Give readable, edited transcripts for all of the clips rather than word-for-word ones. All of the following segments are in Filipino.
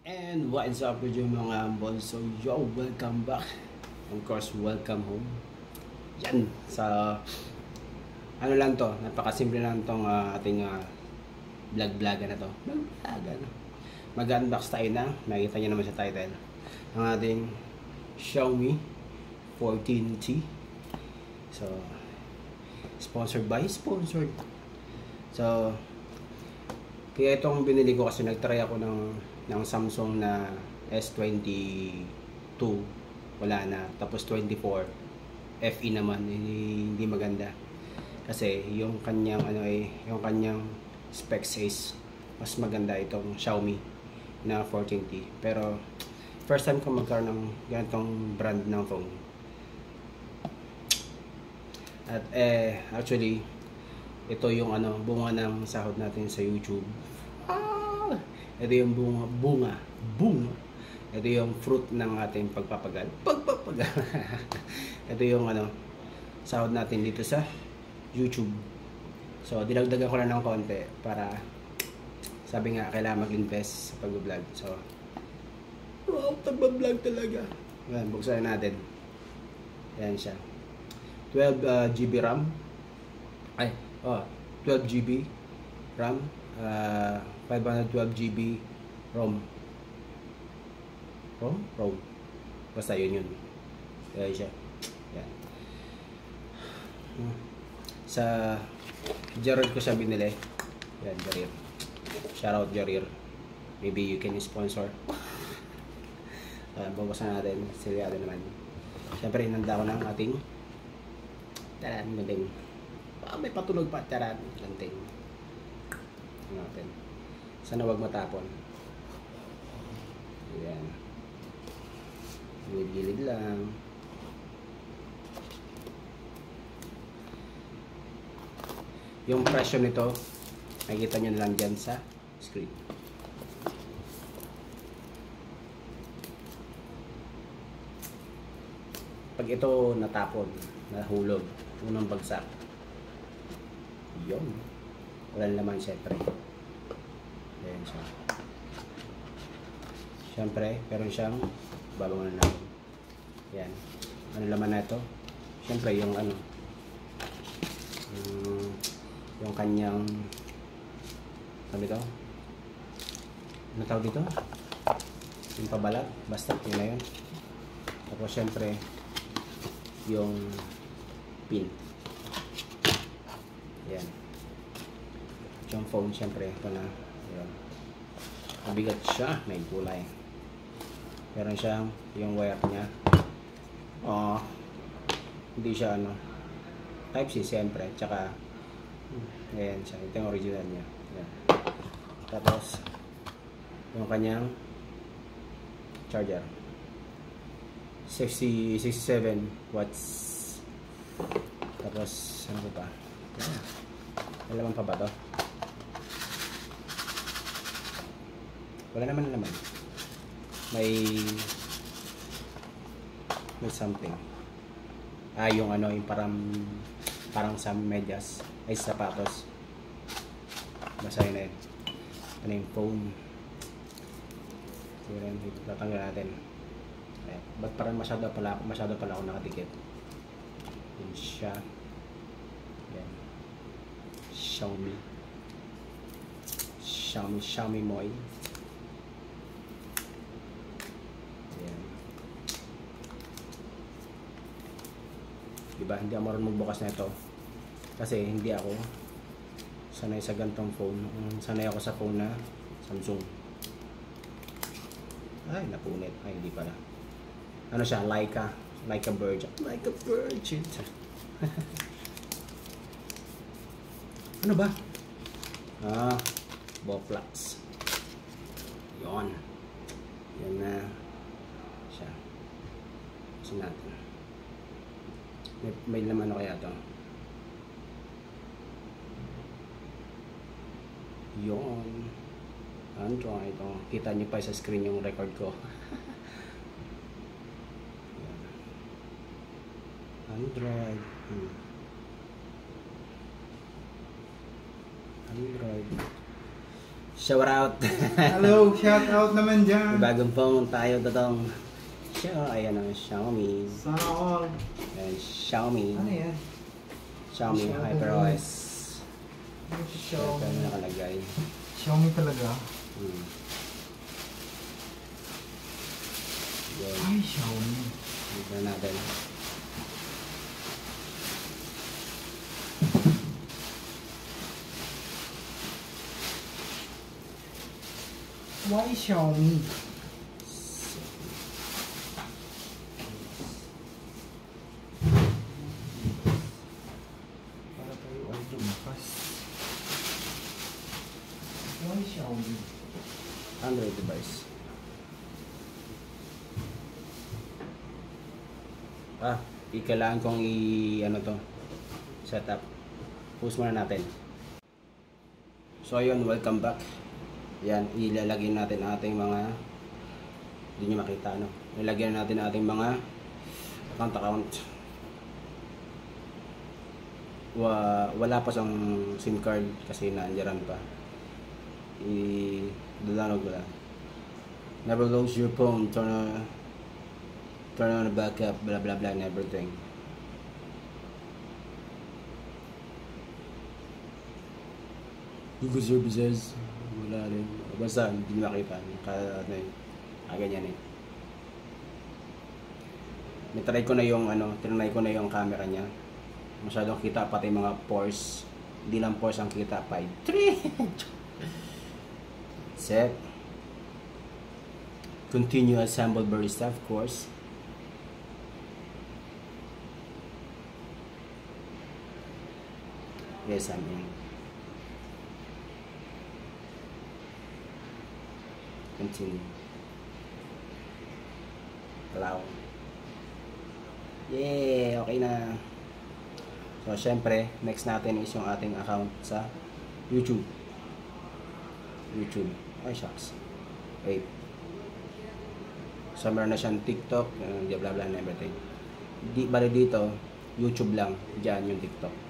And what is up with you mga ambol? So yo, welcome back. Of course, welcome home. Yan, sa ano lang to, napakasimple lang tong ating vlog-vlog na to. Vlog-vlog, ano. Mag-unbox tayo na, makikita nyo naman sa title, ang ating Xiaomi 14T. So, sponsored. So, kaya itong binili ko kasi nagtry ako ng Samsung na S22, wala na. Tapos 24 FE naman, hindi maganda. Kasi yung kanyang yung kanyang specs is mas maganda itong Xiaomi na 14T. Pero first time ko magkaroon ng ganitong brand ng phone. At actually ito yung bunga ng sahod natin sa YouTube. Ito yung bunga. Ito yung fruit ng ating pagpapagal. Ito yung sahod natin dito sa YouTube. So dinagdagan ko lang ng konti para sabi nga kailangan mag-invest sa pag-vlog. So wow, tagba-vlog talaga. Yan, buksan natin. Yan siya. 12 GB RAM. 12 GB RAM, 512 GB ROM. ROM? Basta yun. Ayan siya. Yan. Sa Jarir ko siya binili. Yan, Jarir. Shoutout Jarir. Maybe you can sponsor. Bawasan natin. Silyado naman. Siyempre, hinanda ko ng ating galing. May patulog pa, charan, lanting. Natin. Sana wag matapon. Ayan. Gilid-gilid lang. Yung presyo nito, makikita nyo lang dyan sa screen. Pag ito natapon, nahulog, unang bagsak, yun, wala naman syempre. Ayan siya. Syempre, meron siyang babangon na natin. Yan. Ano laman na ito? Syempre, yung yung kanyang sabi ito? Ano tawag dito? Yung pabalat. Basta, yun na yun. Tapos syempre, yung pin. Yan. Yung phone, syempre, ito na. Ayan. Mabigat siya. May kulay. Meron siyang yung wire niya. Hindi siya Type-C, syempre. Tsaka, ayan siya. Ito yung original niya. Ayan. Tapos, yung kanyang charger. 67 watts. Tapos, ano pa? May laman pa ba to? Wala naman laman. May something. Yung yung parang sa medyas ay sapatos. Basahin na yun. Ano yung phone? Siguro dito tatanggal natin. Ba't parang masyado pala ako nakatikit. Yun siya. Yan. Xiaomi Moi. Ayan. Diba, hindi ako marunong magbukas na ito. Kasi hindi ako sanay sa gantong phone. Sanay ako sa phone na Samsung. Ay, napunit. Ay, hindi pala. Ano siya? Leica Virgin. Ano ba? Boflex. Yon. Yan na siya. Kasi natin. May laman kaya ito. Yon. Android. Kita nyo pa sa screen yung record ko. Android. Shout out! Hello, shout out naman dyan. Bagong phone tayo datong. Ayan ang Xiaomi. Sana all. Ayan, Xiaomi. Ano yan? Xiaomi HyperOS. Xiaomi. Ito nakalagay. Xiaomi talaga. Yun. Ay, Xiaomi. Ito natin. Why Xiaomi? Para tayo ay lumakas. Why Xiaomi? Android device. Kailangan kong ano to, setup. Post muna natin. So ayun, welcome back. Yan, ilalagay natin ating mga, hindi nyo makita, no? Ilalagay natin ating mga account. Wala pa siyang SIM card kasi naandyaran pa. I-download ko lang. Never lose your phone, turn on the backup, blah blah blah and everything. Google services, wala rin. Basta hindi makita. Ganyan eh. Tinry ko na yung camera niya. Masyadong kita pati mga pores. Hindi lang pores ang kita. 5, 3. Set. Continue assemble barista, of course. Yes, I'm in. Continue. Allow. Yeah, okay na. So, syempre, next natin is yung ating account sa YouTube. Ay, shucks. Wait. So, meron na siyang TikTok, blah blah blah and everything. Bali dito, YouTube lang. Diyan yung TikTok.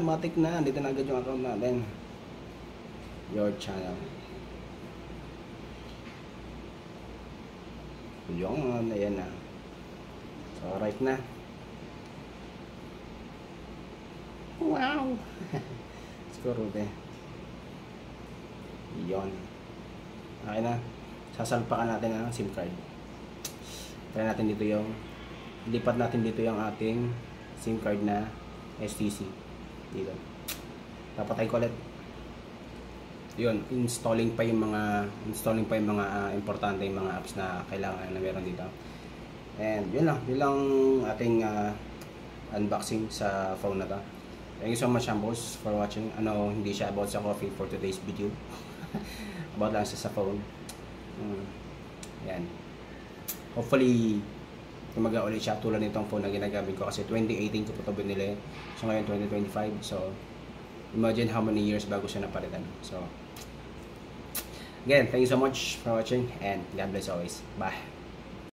Matik na. Dito na agad yung account natin. Your channel. Yung, ayan na. So, right na. Wow! Siguro, Yun. Okay na. Sasalpakan natin ang SIM card. Try natin dito lipat natin dito yung ating SIM card na STC. Dito. Papatay ko ulit. Yun, installing pa yung mga importante yung mga apps na kailangan na meron dito. And yun lang ating unboxing sa phone na to. Thank you so much, boss, for watching. Hindi siya about sa coffee for today's video. About lang sa phone. Yan. Hopefully tumaga ulit siya tulad nitong phone na ginagamit ko kasi 2018 ko pa ito binili. So ngayon 2025. So imagine how many years bago siya napalitan. So again, thank you so much for watching and God bless always. Bye.